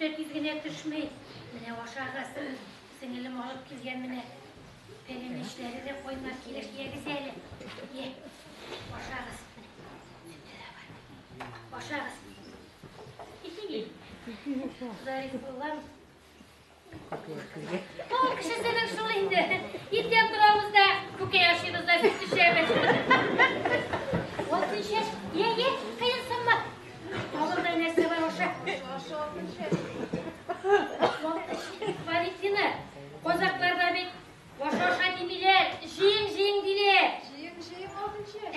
3-4 izgine düşmeyin. Mine oşağız. Sinilim alıp kilgen mine. Benim işleri de koymak kireç ye güzeli. Ye. Oşağız. Oşağız. İki. Zarif olan. O kişi senin şunu indi. İddiyen duramızda kuke yaşımızda süt düşemez. Olsun şeş. Ye. Kıyınsınma. Olur da nesi var oşa. Olsun şeş. Valentina. Kozaklarda bir boş dimiler. Jing diler. Jing olsun şeş.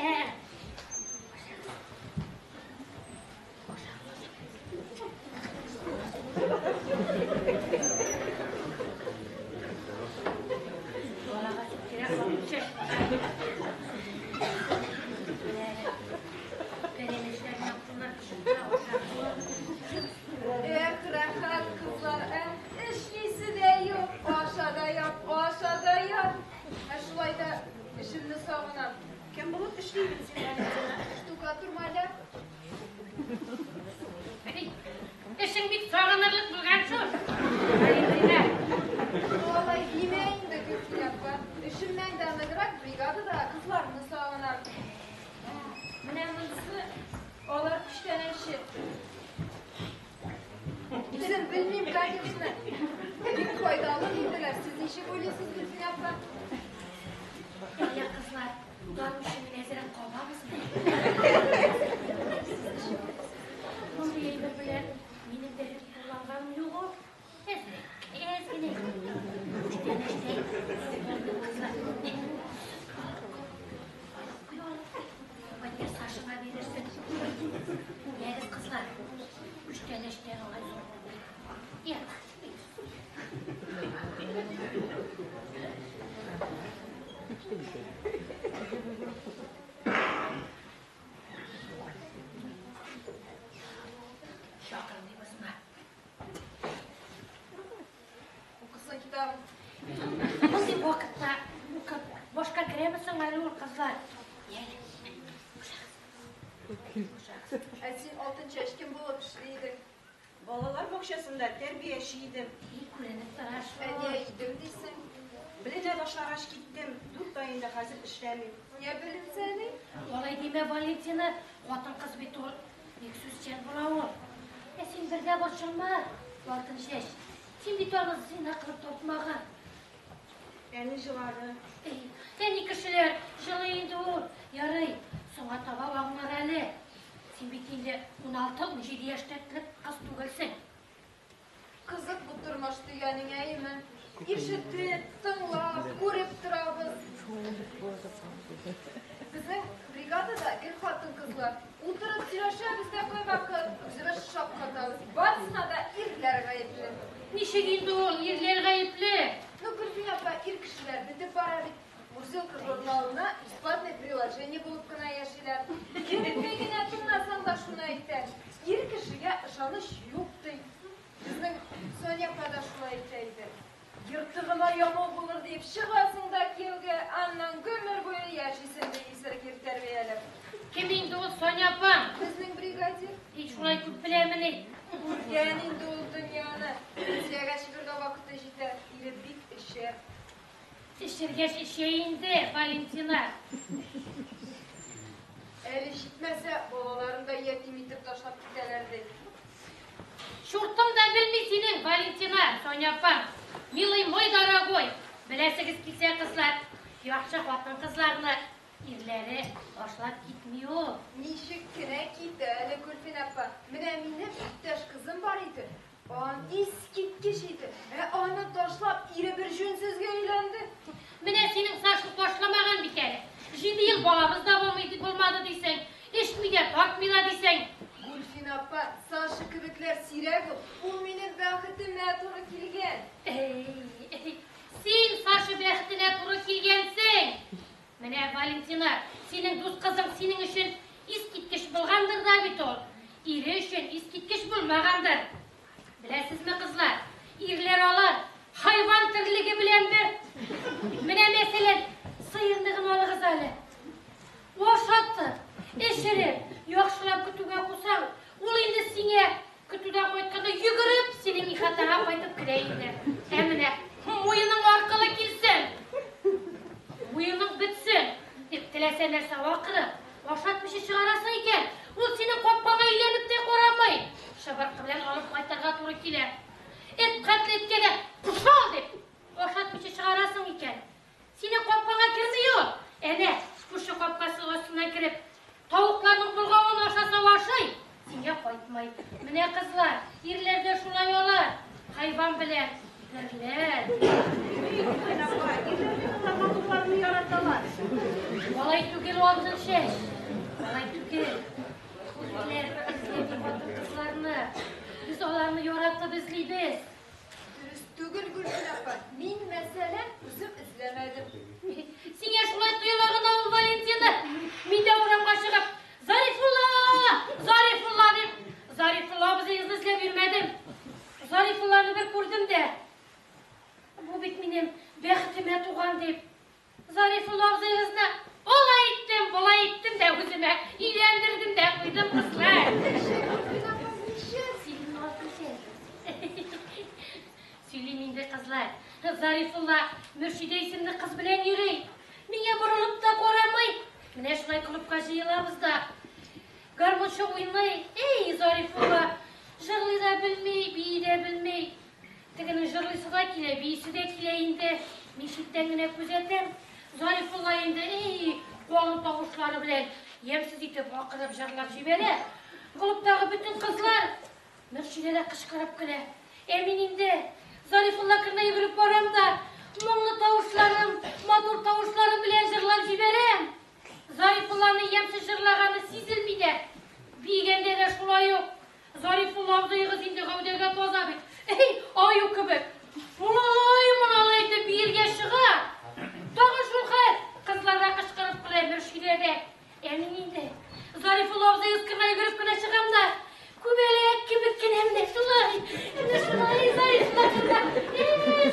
Rahat kızlar, işlisi de yok, o aşağıda yok. Şulay da işimni sağınan. Kim bulup işleyiniz yani? Ştukaturmayla. İşin bir sağlanırlık bulgan şu. Valentina. Vallahi yemeğin de kötü yapma. İşimden de anladırak brigada da kızlarını sağınan. Önemlisi, onlar küşten eşi. Bizim bilmeyeyim kardeşine. Bir faydalı değildiler. Siz işi böylesiz gitsin yapma. Ya kızlar, görmüşümün eziren kovamız mı? Bu yayını bilen benim de kullanmam yok. Ezgine. Üçten işte. Kızlar. Hadi saçıma verirsin. Yeriz kızlar. Üçten işte olay zor. Ya. Şakır bir kızma. O kısa kitabı. Bu vakitte boşka giremezsin öyle kızlar. Yiyelim. Sen altın çeşkin bulup işliydi. Balalar bokşasında terbiyesiydim. İyi kurenip tıraş Niye gidim değilsin? Birine başlaraş gittim. 4 ayında hazır işlemeyim. Niye bölüm seni? Olay deme Valentina. Otun kız bir tol. Yüksüzcen bulavur. Sen bir de boşanma. Altın şeş. Sen bir tolunuz zina kılıp topmağa. Yani jıları. Sen kişiler жылıydı o. Yarı. Sonra tava bağlar әлі. Sen bittiğinde 16-17 yaştatlıq kız tuğulsun. Kızık bu durmuştu yani neyimi? İşitti, tınlap, görüp durabız. Bizim brigadada bir hatun kızlar. Oturup tiraşa bizde koymak üzere şapkatağız. Bazısına da irler gayipli. Nişe girdi o, yerler gayipli. Ну, Гульфин апа, ир кишилер, бите бара бит Мурзилка журналына бесплатное приложение булып кына яшилер. Кирпегине тыңласаң да шуны әйтә. Ир кишигә ышаныч юк ди. Безнең Соня апа да шулай әйтә. Йыртыгыма ямау булыр дип чыгасың да кияүгә, аннан гомер буе яшисең ди исерге тәрбияләп. Kim indi o Sonya apam? Безнең бригадир Hiç şurayı күп беләмени. Ягъни инде ул дөньяны Русиягә чыгырга вакыты җитә. Ире бик эшәр. İşirgeç işe indi Valentina. Әле җитмәсә, балаларын да ятим итеп ташлап китәләр ди. Şurtum da bilmesinin Valentina, Sonya apam. Милый мой дорогой. Беләсегез килсә кызлар, яхшы хатын кызларны ирләре ашлап китмиyor. Ничек кенә китә әле Гөлфин апа. Менә минем иптәш кызым бар иде. Ан искиткеч иде. Аны ташлап ире бер җүнсезгә әйләнде. Менә синең сашлык башламаган бит әле. 7 ел балабыз да булмады дисәң, эшмигә тартмыйлар дисәң. Гөлфин апа, Саша кебекләр сирәк ул минем бәхетемә туры килгән. Син Саша бәхетенә туры килгәнсең. Менә Валентина, синең дус кызың синең өчен искиткеч булгандыр да бит ул. Ире өчен искиткеч булмагандыр. Беләсезме кызлар? Ирләр алар хайван тирлеге белән бер. Менә мәсәлән, сыйындыгын алыгыз әле. Ашатты, эшереп, яхшылап көтүгә кусаң, ул инде сиңә көтүдән кайтканда йөгереп синең қайтып кірейді. Әміне, мойының арқылы келсін. Мойының бітсін. Деп тіләсе нәрсе вақырып, вашатмышы шығарасың екен. Ол сенің қоппаға үйленіп те қорамай. Шабарқы білен алып қайтарға туры келе. Эт қатыл еткені құшал деп, вашатмышы шығарасың екен. Сенің қоппаға кірмей ол. Әне, күші қопқасы осына кіріп, тауықларының бұлғауын ашаса вашай. Сенге қойтмай. Міне қызлар, ерлерде шулай олар. Хайван білен. Ерлер. Олай түгел олдың шеш. Олай түгел. Ерлер ізлейді батыр қызларыны. Біз оларны yoratып ізлейбіз. Дұрыс түгіл Гүлшін апа. Мен мәселен үзіп ізлемедім. Сенге шулай тұйылағын ауыл Валентина. Мен де орамға шығып, Зарифулла! Зарифулла деп. Зарифулла бізіңізді ізлеп жүрмедім. Зарифулланы бір көрдім де. Бұл бет менен бәқтіме туған деп. Зарифулла бізіңізді олай еттім, бұлай еттім де өзіме үйлендірдім де қойдым қызлар. Сөйлемейді қызлар. Зарифулла Мүршиде есімді қыз білен үйрей. Мене бұрылып да қорамай. Міне шылай клубқа жиылабыз да. Гармоншы ойнай. Ей, Зарифулла, жырлы да білмей, бейі де білмей. Тігінің жырлысы да келе, бейісі де келейінді. Мен шеттен гіне көзетім. Зарифулла енді, ей, қолын тауышлары білен емсіз етіп ақырып жырлап жібере. Құлыптағы бүтін қызлар Мүршиде де қышқырып келе. Әмін енді Зарифулла кіріне үйгіріп барамда, мұңлы тауышларым, матур тауышларым білен жырлап жіберем. Зарифулланы емсіз жырлағаны сезілмейді. Бейгенде де шулай оқ. Зарифулла ұзайғыз енді ғаудеге тоза бет. Ей, аю көбік. Мұналайды бейілге шыға. Тоғы шулқат. Қызларға қышқырып қылай Мүршидеде. Әмін енді Зарифулла ұзайғыз кіріне үйгіріп күні шығамда. Көбелек кебіткен әмде шулай. Әмде шулай Зарифуллағында.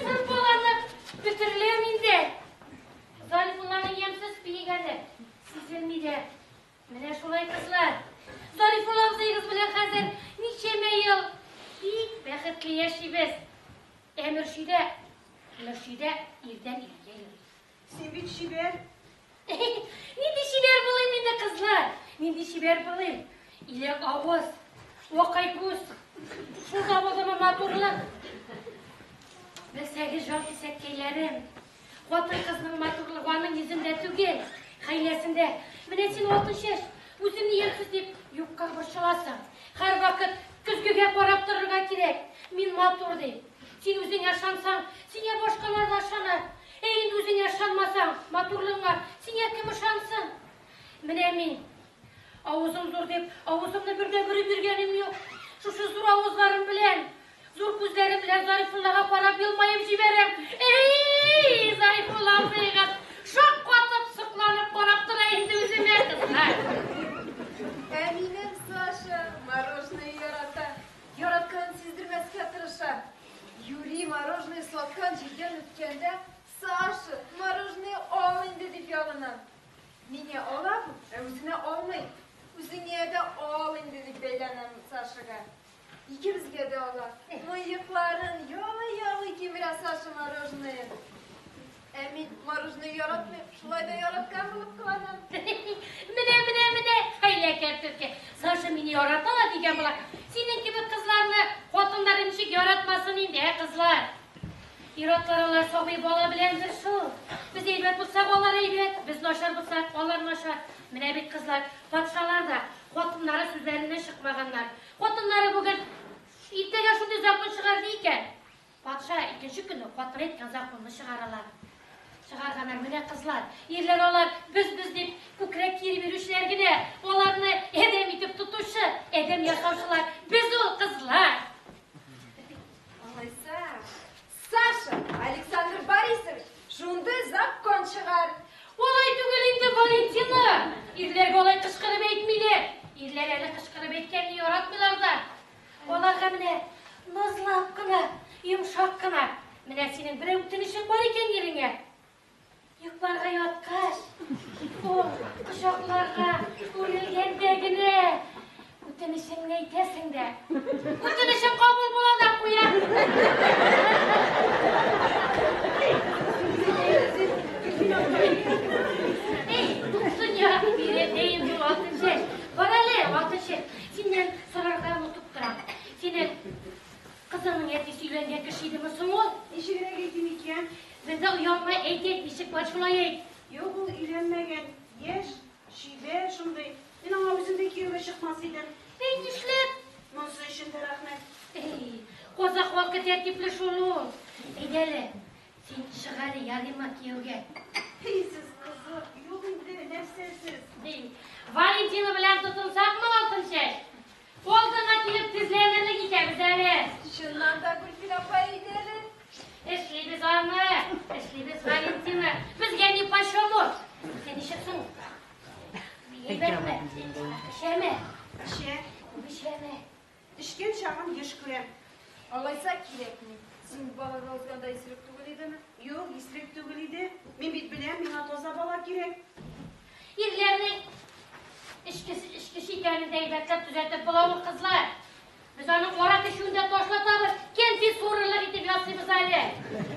Сын боланы бітірілем енді. Зарифулланы емсіз бейгені сезілмейді. Міне шулай қызлар. Зарифулла ұзайғыз білен қазір нешеме ел бейік бәқітлі ешейбіз. Мүршиде ерден ерге ел. Сен бит шибер. Менде шибер болайым енді қызлар. Менде шибер болайым. Илек ауыз, оқай көз. Шулда болдама матурлық. Білсәгі жал кесеккейлерім. Қотын қызның матурлығының езінде түгел. Қайлесінде. Міне сен отын шеш. Өзімні ерсіз деп юққа бұршыласың. Қар вақыт күзгіге қорап тұрырға керек. Мен матур деп. Сен өзің ашансаң, сене бошқалар да ашанар. Енді өзің ашанмасаң, матурлығыңа сене кім ашансың? Міне мен ауызым зор деп, ауызымны бірге бергенім жоқ. Шушы зор ауызларым білен, зор көздерім білен Зарифуллаға қарап елмайып жіберем. Ей, Зарифулла ұзайғыз, шақ қатып, сұқланып қарап тұра енді өзіме қызлар. Әминем Саша, мороженое ярата. Яратканын сездірмеске тырыша. Юрий мороженое сладкан жерден өткенде, Саша, мороженое алынды деп ялынан. Мене алабы, өзіне алмай. Өзіңе де алынды деп бейланам Сашаға. Екімізге де алар. Мыйықларын ялы-ялы кеміре Саша мороженое. Әмин мороженое яратмай, шулай да яраткан болып қыланам. Міне, қайлекер түрке. Саша мені яратала деген бұлар. Сенің кебі қызларны қотынларын шек яратмасын енді, қызлар. Иротлар олар соғый бола білендір шу. Біз eyбет бұлсақ олар eyбет, біз нашар бұлсақ олар нашар. Міне бет қызлар, патшалар да қотынлары сөздерінен шықмағандар. Қотынлары бүгін ертеге шуды закон шығар дейкен. Патша екінші күні қотын еткен законны шығаралар. Шығарғанар міне қызлар. Ерлер олар біз деп көкірек кері берушілергіне оларны әдем етіп тұтушы, әдем ясаушылар. Біз ол қызлар. Алайса, Саша, Александр Борисович, жунды закон шығар. Олай түгілінді Валентина. Ерлерге олай қышқырып етмейлер. Ерлер әлі қышқырып еткеніне яратмайлардар. Оларға міне назлап қына, емшақ қына. Міне сенің бір өтінішің бар екен еріңе. Юқларға яткаш, ол құшақларға өлілгендегіне. Өтінішің не етесің де? Өтінішің қабыл болады қоя. senin kızının ertesi үйlenген kişiydi ol? İşine gittim iken. Bize uyanmay eytek nişik başlayayım. Yok o ilenmegen. Yeş, şibe, şunday. Ben ama yüzündeki yılı çıkmasıydı. Ben düşlep. Nasıl işin de rahmet. Kozak vakit tertipli şunu. Eydeli, sen şıgarı yarıma kiyevge. Peysiz kızı, yok indi, nefsesiz. Valentina bilen tutunsak mı olsun şey? Olduna kilip dizlerine gideriz evet. Şundan da Gülfil apa edelim. Eşli biz anı, eşli biz Valentina. Biz kendi paşamız. Sen işitsin. İyi bekle. Şeme. Bir şeme. İşken çağın yaşkıyan. Alaysa kirek mi? Sen bala rozganda isirip tuğuluydu mu? Yok, istek tügülüydü. Ben bit bilen, bana toza bala gerek. İrlerinin işkisi ikenini deybetlep düzeltip bulalım kızlar. Biz onun orak işinde toşlatamız. Kendi sorunlar itip yatsımız hali.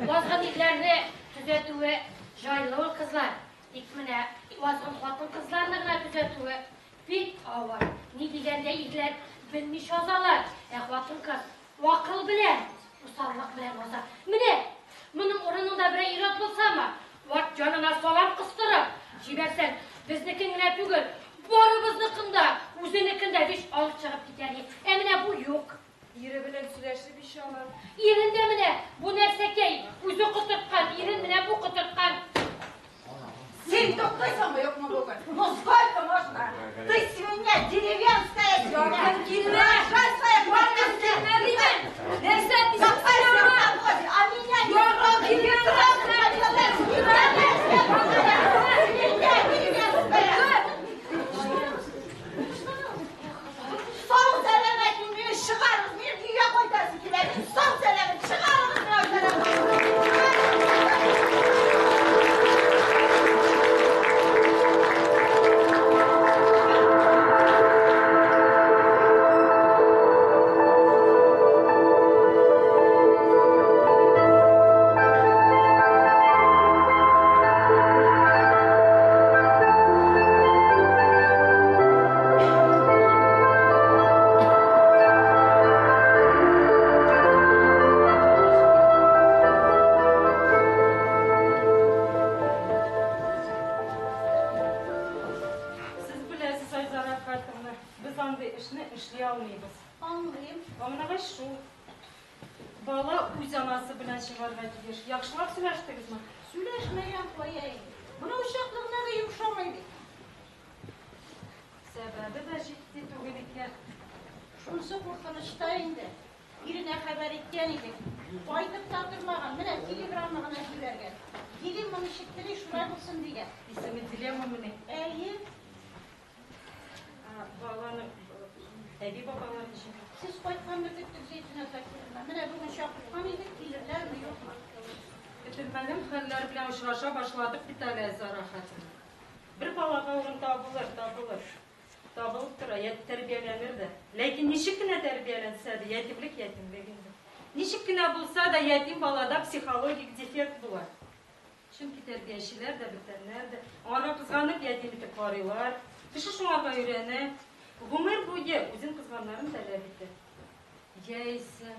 Vazgan irlerini düzeltüve jaylı kızlar. İkmine vazgan hatun kızlarını gına düzeltüve. Bir avar. Ne degende irler bilmiş ozalar. Hatun kız vakıl bilen. Usallık bilen oza. Mine, bunun oranında bir irat bulsa mı? Vart canına salam kıstırıp. Jibersen biznikine tügül. Barımıznikinde, uzunlikinde hiç alıp çıkıp gider. Emine bu yok. Yürü bilen süreçli bir şey olur. Yerinde mine bu nerseke uzu kıtırtkan, yerin mine bu kıtırtkan. Sen топтайсың ба, yok mu bugün? Ну сколько можно? Ты свинья деревенская свинья. Рожайская парня Nerede? Топтайся в колхозе, а меня не трогай, не трогай. Свинья деревенская. Сол сәлеметін мені шығарыңыз, мен үйге қойтасы келемін. Сол сәлемін шығарыңыз, Yaxşılап söyləşdiniz mi? Söyləşməyəm qoyayım. Buna uşaqlığına da yumuşamaydı. Səbəbi də ciddi tügül ikən. Şunsu qurtuluşda indi. Birine xəbər etken idik. Baytıp taktırmağın, mine telegramlığına gülergen. Gelin bunu işittirir, şuraya bulsun diye. İsmi Dilema mı ne? Balanı, evi babaların için. Siz koytkan bir gittik zeytine taktırma. Mine bunu şapırkan idik, gelirler mi yok mu? Bitirmenin xəllər bilən uçraşa başladık bir tane zarahatını. Bir balağa orun tabılır. Tabılıp dura, yet terbiyelənir də. Lakin nişikine terbiyelənsə də, yetimliğindir. Nişikine bulsa da yetim balada psixologik defekt bular. Çünkü terbiyəşilər də, bitənlər də, ana kızganıp yetimlik varıyorlar. Dışı şuna da öyrənə. Ömür boyu uzun kızganların tələbidir. Ya ise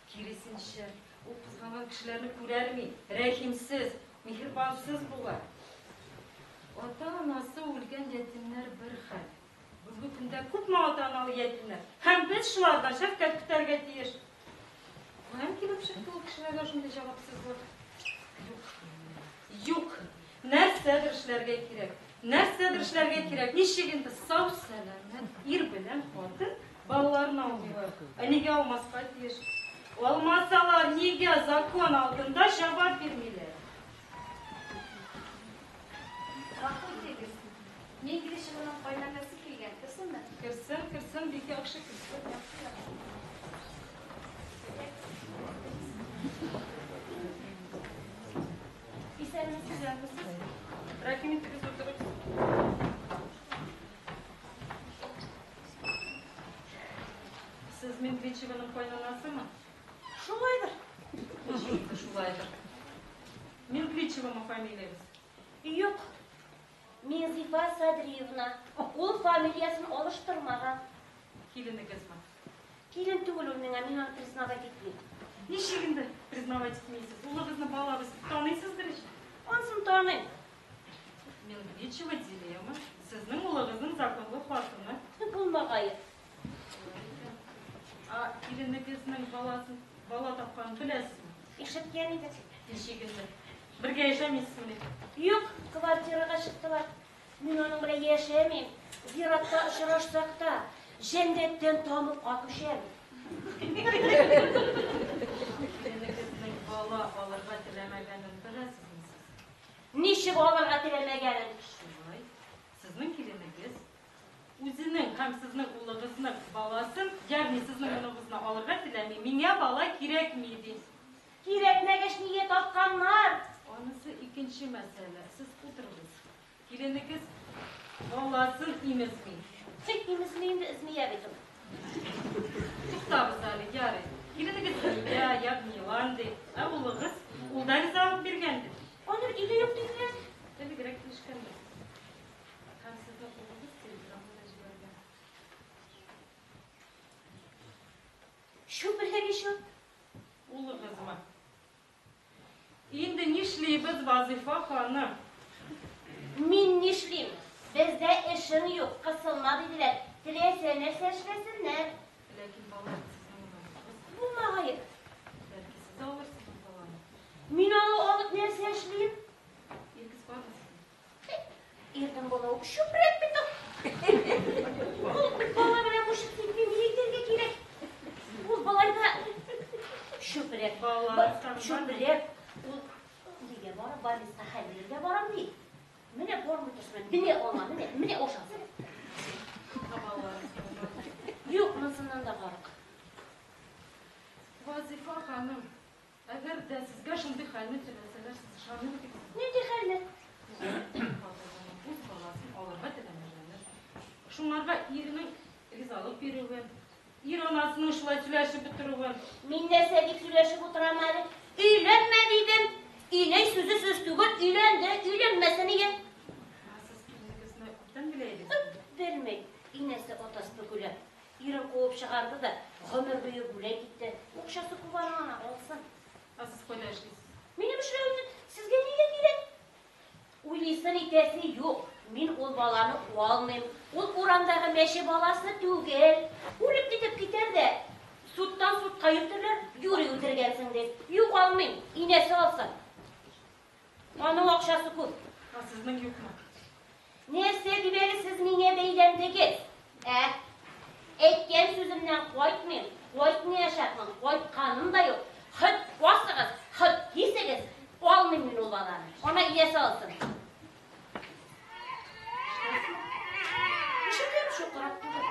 kirisinçe, o kızganan kişilerini görer mi? Rahimsiz, mihribansız bular. Ata-anası ölgen yetimler bir hal. Bugün günde kupma ata-analı yetimler. Hem biz şulardan şefkat küterge deyir. Hem ki bu çıktı o kişilerle şimdi cevapsızlık. Yok. Nersedir işlerge gerek. Nersedir işlerge gerek. Nişiginde sağ selamet, ir bilen hatır, ballarını alıyor. Nege olmazsa deyir. Olmasalar nege zakon altında cevap vermeler. Rahmet edesin. Men girişiminin kaynanası kelgen, kırsın mı? Kırsın, bir yakşı kırsın. Bir seriniz güzel misiniz? Rahmetiniz oturup. Siz Medvedçevanın kaynanası mı? Şulaydır. Şulaydır. Medvedçeva mı familiyeniz? Yok. Menzifa Sadriyevna. O familiyasını oluşturmadan. Kelini kızma. Келін түгіл ол мен аны признавать етпеймін. Нешегінді признавать етмейсіз? Ұлығызны балабыз танисыздар еш? Онсын таным. Мен нечего дилемма. Сіздің ұлығыздың законлы қуатыны. Болмағайы. Келінігіздің бала тапқанын білесіз ме? Ишеткен еді. Нешегінді? Бірге yaşamайсыз ме? Yok, kvartiraga çıktılar. Мен оның біле yaşayamayım. Зиратта ұшырашсақ та, жәндеттен тамып атышам. Келінігіздің бала аларға тілемегенін білесіз ме сіз? Неше баларға тілемегенін? Шулай. Сіздің келінігіз өзінің һәм сіздің ұлығызның баласын, яғни сіздің ұлығызны алырға тілемей, мене бала керек мейді. Керек нәгеш ниет атқанlar. Онысы икенче мәсәле. Сіз отырыңыз. Келінігіз баласын имезмей. Тек имізмейімді ізмей әбетім. Тұқтабыз әлі, яры. Келінігіз ия, яғни ланды. Ұлығыз ұлдарыз алып бергенді. Оны үйде yok дейділер. Телегрек тішкенді. Һәм сіздің ұлығыз телеграмда жіберген. Şu білге şu. Ұлығызма. Енді нешлейбіз вазифа ханым? Min nişliyim. Bizde işin yok. Kısılma dediler. Dilesene seçmesinler. Ләкин бала сіздің ұлығыз. Bulmağayı. Бәлки сіз алырсыз баланы. Min onu olup ne seçliyim? Егіз бармысыз? Erdim bana şu bırak bitim. Bu bala bile koşup gitmeyeyim. Yiyeklerge gerek. Bu balayı da şu bırak. Şu bırak. Lige bara barista hallerge baram değil. Mene bormutusmen. Mene olma. Mene oşansın. Yok nasından da varık. Вазифа ханым, әгәр дә сезгә шундый хәлне теләсәләр, сез ышаныр идегез. Ne diyelim? Үз баласын алырга теләмәгәннәр. Шуңарга иренең ризалык бирүен, ир анасының шулай сөйләшеп бетерүен. Minne sevdik süreşip oturamadı. Üylenme dedim. İğne sözü söz tügül. Üylendi. Üylenmese niye? Сез кимнигезне күптән белә идегез. Vermeyin. İğnesi otası tügülü. İrin kovup çıkardı da ömür boyu güle gitti. Okşası kuvarına olsun. Сез кайда эшлисез? Benim şuraya sizge niye gerek? Uylıysan itesi yok. Min ol balanı almayayım. Ol orandağı meşe balası tügel. Ulup gidip gider de süttan süt kayıptırlar. Yürü ötürgensin de. Yok almayayım. İğnesi olsun. Onun okşası kul. Сезнең юкмы? Nerse dibeli siz mine beylendiniz. Etken sözümden koytmayın. Koytmaya yaşatmam. Koytkanım da yok. Hıt basınız. Hıt hissiniz. Olmayın min obalarını. Ona iyesi olsun. Şükür şu kırattırı.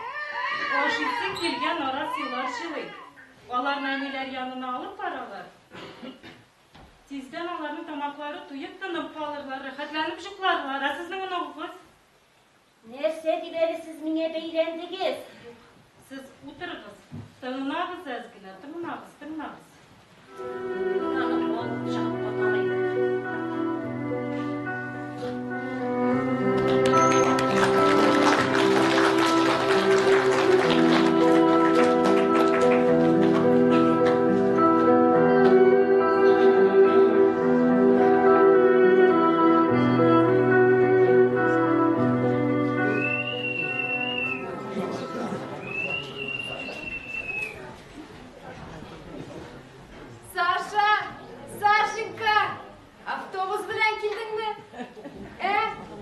Ашыйсы килгән ара сыйлар шылый. Алар нәниләр янына алып баралар. Тиздән аларның тамаклары туеп тынып калырлар, рәхәтләнеп йокларлар. Сезнең оныгыз? Nerse dibeli siz mine beylendiniz. Сез утырыгыз. Тыңнагыз әзгенә, тыңнагыз. Anam ol, şahap batamayın. Сашенька, автобус белән килдеңме?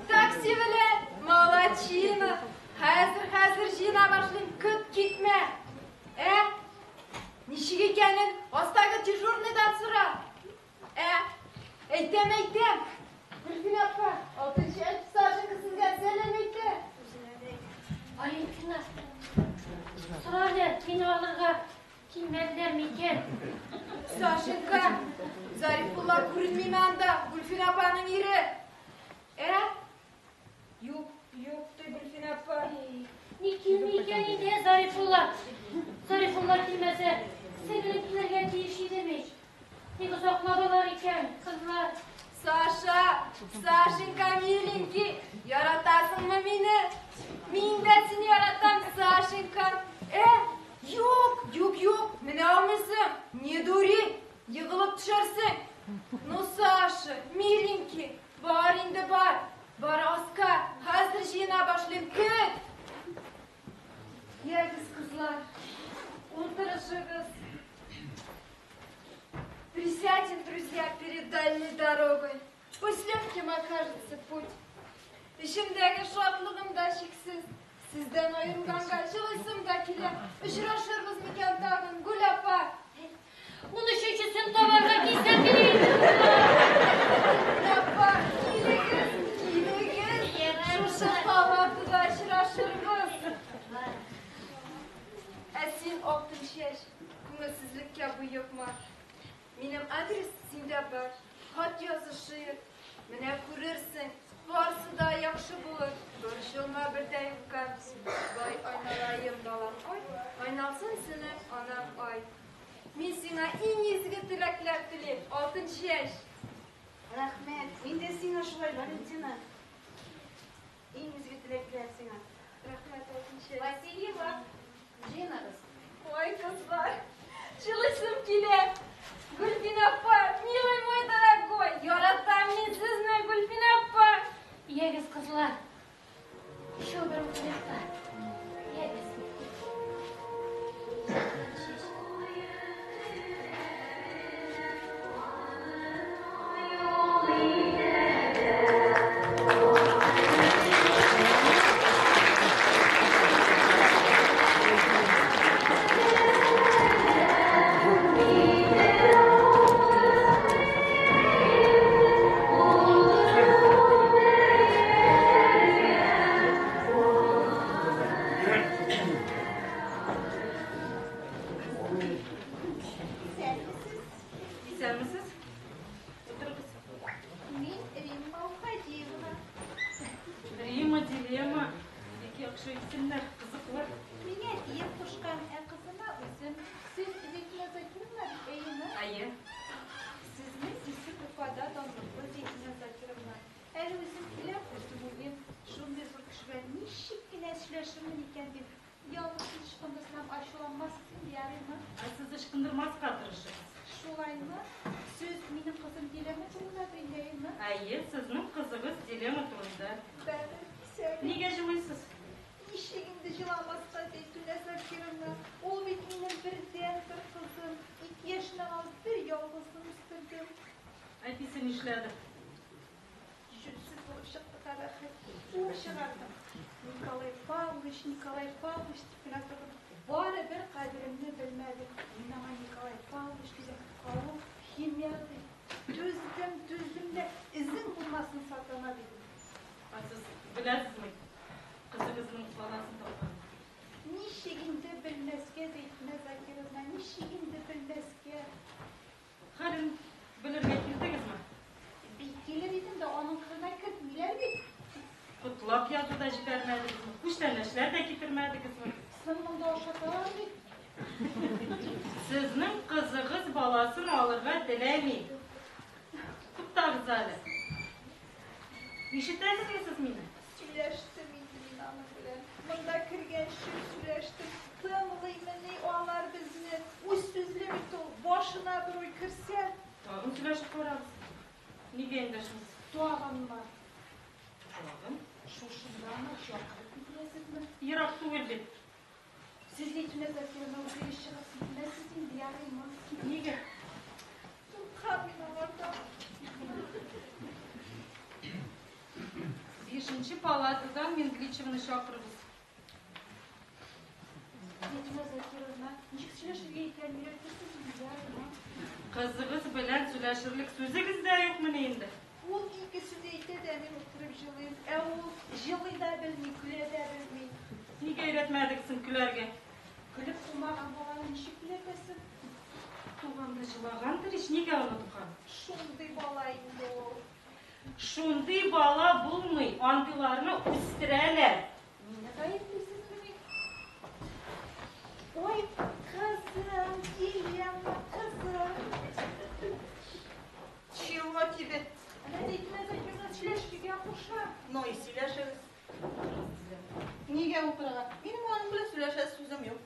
Такси белән. Молодчина. Хәзер җыена башлыйм. Көт китмә. Ничек икәнен астагы дежурныйдан сора. Әйтәм. Гөлфин апа, 6-нчы Сашенька сезгә сәлам әйтә. Валентина, сұрады, сені алырға келмәділер ме екен? Сашенька, Зарифулла күренмейме анда, Гөлфин апаның ире. Юк, Гөлфин апа. Не келмей екен енді, Зарифулла? Зарифулла келмесе, сәлемдерге тиіш едемей. Тек ұзақладылар екен, қызлар. Сашенька, миленький, яратасыңмы мені? Мен де сені яратам, Сашенька. Юк, длинной дорогой. Пусть легким окажется путь. Ішімдегі шатлығым да шексіз. Сізден айырылғанға жылысым да келем. Ұшырашырмыз мекен тағын, Гүл апа. 13-сін табарға кейсен берейін. Гүл апа, келегіз. Шушы табарды да ұшырашырмыз. Әсен оқтың шеш, көңілсізлікке бұйықма. Менің адрес сенде бар, хат yazışır. Менә күрерсің, барсы да яхшы булыр. Борчылма бердәй юкка. Бай айналайым балам, ай. Айналсын синең анам, ай. Мин сиңа иң изге теләкләр телим, алтын чәч. Рахмет. Мин дә сиңа шулай, Валентина. Иң изге теләкләр сиңа. Рәхмәт, алтын чәч. Васильева, жинагыз. Ой, кызлар, чылышым килә. Гүлфин апа, милый мой дорогой, яратам мин сезне, Гүлфин апа. Егіз қызлар. Шо бір мұқлықта. Егіз. Güzel misiniz? Otur kız. Мин Римма Уходиевна. Рима, Дилема. İki yakşı isimler, kızıklar. Миңа ир кушкан кызына үзем. Сез Викна Закировна әйеме? Ayı. Сезне сисе Уфада данлыклы Викна Закировна. Әле үзем килә күрдем. Шундый зур кешегә ничек кенә сөйләшермен икән дип. Ялгыз ишкымыздан ачуланмасын ярыймы? Ay siz ışkındırmaz katırışınız. Шулаймы? Сөз минең кызым Диләме турында бәйләйме? Ayı, sizin kızınız Dilema turunda. Бәлки, сәл. Niye жылыйсыз? Ничегинде җыламаска Зәйтүнә Закировна. Ул бит минем бердән бер кызым. 2 яшьнән алып бер ялгызым үстергән. Ay pisin işledi. Жүзсез булып чыкты кадәхи. Ул чыгарды. Николай Павлович дип кенә торып, бары бер кадеремне белмәде. Мин аңа Николай Павлович дигән калын химияды. Түздем дә изин булмасын сатана дидем. Ay siz bilesiniz mi? Kızınızın balasını toplayın. Ничегинде белмәскә Зәйтүнә Закировна, ничегинде белмәскә. Halin bilirge girdiniz mi? Бик килер идем дә аның кырына кертмиләр бит. Kutlap yazıda jibermediniz mi? Kuşlarneşler de getirmediniz mi? Сынмында ашаталар бит. Sizin kızınız balasını alırga dilemeyin. Tuttağız hali. İşitesiniz siz mini? Сөйләштем инде мин аның белән. Монда кергәнче сөйләштем. Тыңлыймы ни алар безне? Үз сүзле бит ул. Башына бер уй керсә, Tağın süreşip koyarız. Niye endişiniz? туганма. Tağın. Шушындамы, чакырып китәсезме? Yırak tuğul bit. Сез Зәйтүнә Закировна үзе чыгасыз беләсез инде ярыймы? Niye? Кабин аларда. 5. palatadan Менгличевны шақырыңыз. Зәйтүнә Закировна, ничек сөйләшергә икәнен өйрәтәсез инде ярыймы? Kızınız bilen süleşirlik sözünüz de yok mu neyinde? Ул ике сүз әйтә дә мин утырып җылыйм. Ә ул җылый да белми, көлә дә белми. Niye öğretmediksin külerge? Көлеп булмаган баланы ничек күләтәсең? Tuğanda жылағанdır hiç niye unutukan? Шундый бала инде ул. Şunday bala bulmay, andılarını üstüreler. Мине гаеплисезме бит? Ой, кызым, Дилема, кызым. Чего тебе? Әнә Зәйтүнә Закировна сөйләшергә куша. Ну и сөйләшегез. Нигә утырырга? Минем аның белән сөйләшәсе сүзем юк.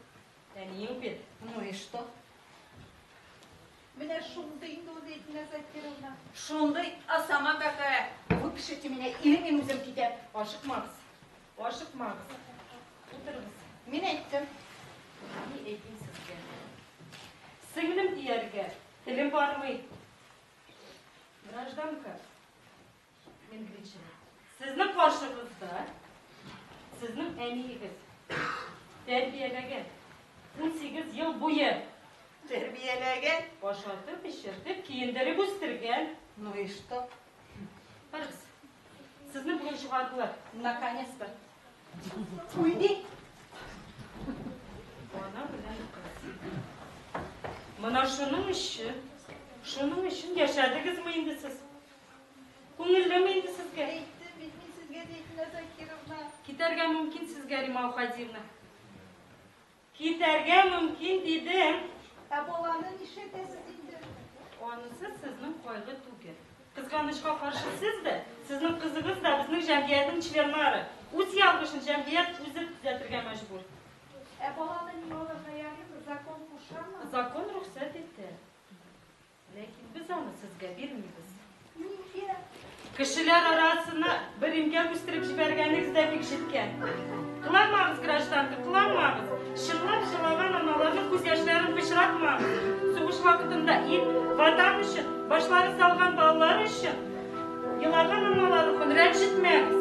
Tanıyım bir. Ну и что? Менә шундый инде ул Зәйтүнә Закировна. Шундый, а сама какая? Выпишите меня, или мин үзем китәм. Aşıkmağız. Aşıkmağız. Oturunuz. Мин әйттем. Ne edeyim sizge? Singlim diyerge. Dilim barmay. Гражданка, мен Греча, sizning qarshingizda sizning әниегіз тәрбиелеген 18 yıl bo'yi Terbiyelegen. boshlatib, pishirib, kiyindirib o'stirgan. Ну и что? Qarz, sizni bugun chiqardilar. Наконец-то. Уйди. Ona bilan qiz. Mana shuning uchun yashadingizmi endi siz? Ko'ngillimi endi sizga? Aytdim, men sizga deydi Zakirovna. Ketarga mumkin sizga, Rima Uxadiyevna. Ketarga mumkin dedim. Bolani ishi tezdi. Onisi sizning qo'yga tugi. Qizg'anishga qarshi sizda, sizning qizingiz da bizning jamiyatning chlanlari. O'z yolg'ishini jamiyat o'zi tuzatirga majbur. Bolani yo'li qayerga zakon qo'shami? Zakon ruxsat etdi. Lekin biz uni sizga bermaymiz. Nega? Kishilar orasini birimga o'stirib jibarganingizda tekshirgan. Qilamiz grajdanka, qilamiz. Shillab shilagan onalarning ko'z yoshlarini pishratmaymiz. So'g'ish vaqtida it, vatan uchun, boshlari salgan bolalar uchun yig'lagan onalar uchun ranjitmaymiz.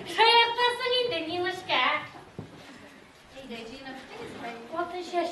Şaşırtmasın indi Niluşka. Eyde, Cina, Olsun şaş.